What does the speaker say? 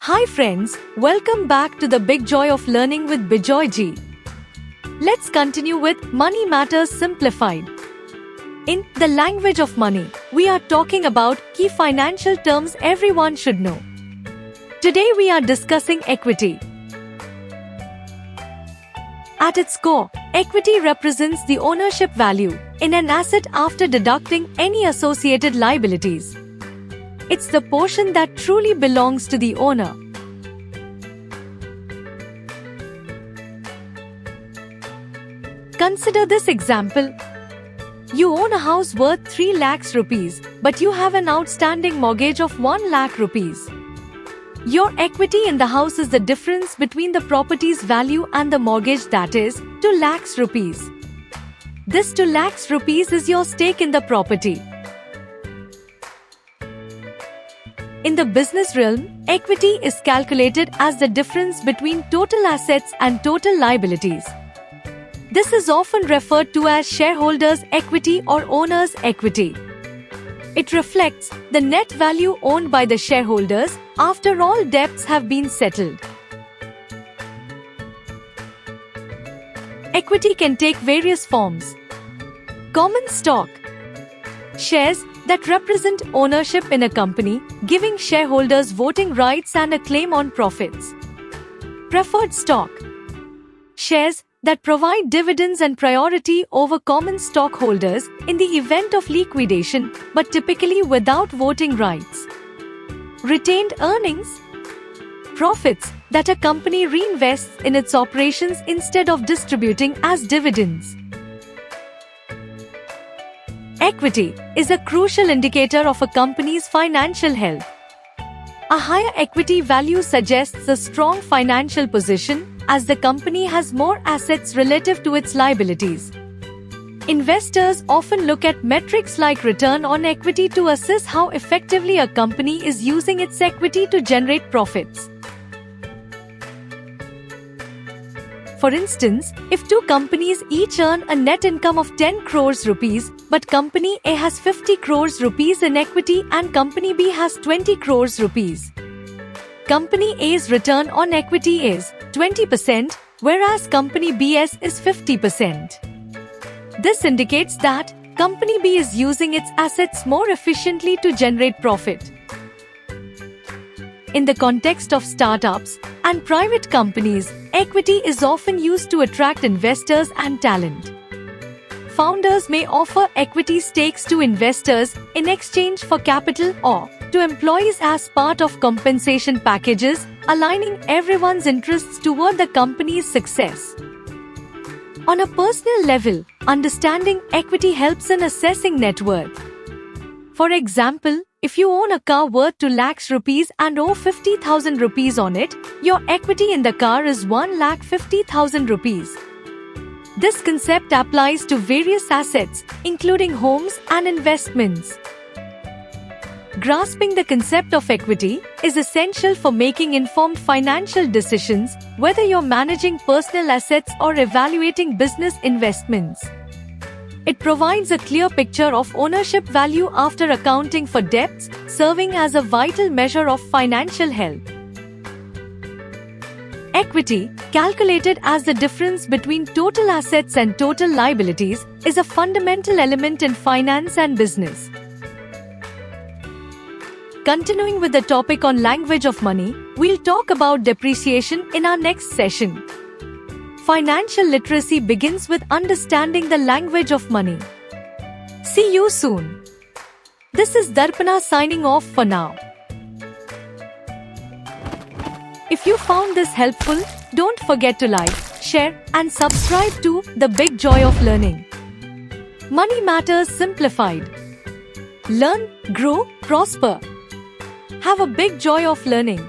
Hi friends, welcome back to the Big Joy of Learning with Bijoy Ji. Let's continue with Money Matters Simplified. In The Language of Money, we are talking about key financial terms everyone should know. Today we are discussing equity. At its core, equity represents the ownership value in an asset after deducting any associated liabilities. It's the portion that truly belongs to the owner. Consider this example. You own a house worth 3 lakhs rupees, but you have an outstanding mortgage of 1 lakh rupees. Your equity in the house is the difference between the property's value and the mortgage, that is, 2 lakhs rupees. This 2 lakhs rupees is your stake in the property. In the business realm, equity is calculated as the difference between total assets and total liabilities. This is often referred to as shareholders' equity or owner's equity. It reflects the net value owned by the shareholders after all debts have been settled. Equity can take various forms. Common stock. Shares that represent ownership in a company, giving shareholders voting rights and a claim on profits. Preferred stock. Shares that provide dividends and priority over common stockholders in the event of liquidation, but typically without voting rights. Retained earnings. Profits that a company reinvests in its operations instead of distributing as dividends. Equity is a crucial indicator of a company's financial health. A higher equity value suggests a strong financial position, as the company has more assets relative to its liabilities. Investors often look at metrics like return on equity to assess how effectively a company is using its equity to generate profits. For instance, if two companies each earn a net income of 10 crores rupees, but company A has 50 crores rupees in equity and company B has 20 crores rupees. Company A's return on equity is 20%, whereas company B's is 50%. This indicates that company B is using its assets more efficiently to generate profit. In the context of startups and private companies, equity is often used to attract investors and talent. Founders may offer equity stakes to investors in exchange for capital or to employees as part of compensation packages, aligning everyone's interests toward the company's success. On a personal level, understanding equity helps in assessing net worth. For example, if you own a car worth 2 lakhs rupees and owe 50,000 rupees on it, your equity in the car is 1,50,000 rupees. This concept applies to various assets, including homes and investments. Grasping the concept of equity is essential for making informed financial decisions, whether you're managing personal assets or evaluating business investments. It provides a clear picture of ownership value after accounting for debts, serving as a vital measure of financial health. Equity, calculated as the difference between total assets and total liabilities, is a fundamental element in finance and business. Continuing with the topic on language of money, we'll talk about depreciation in our next session. Financial literacy begins with understanding the language of money. See you soon. This is Darpana signing off for now. If you found this helpful, don't forget to like, share, and subscribe to The Big Joy of Learning. Money Matters Simplified. Learn, grow, prosper. Have a big joy of learning.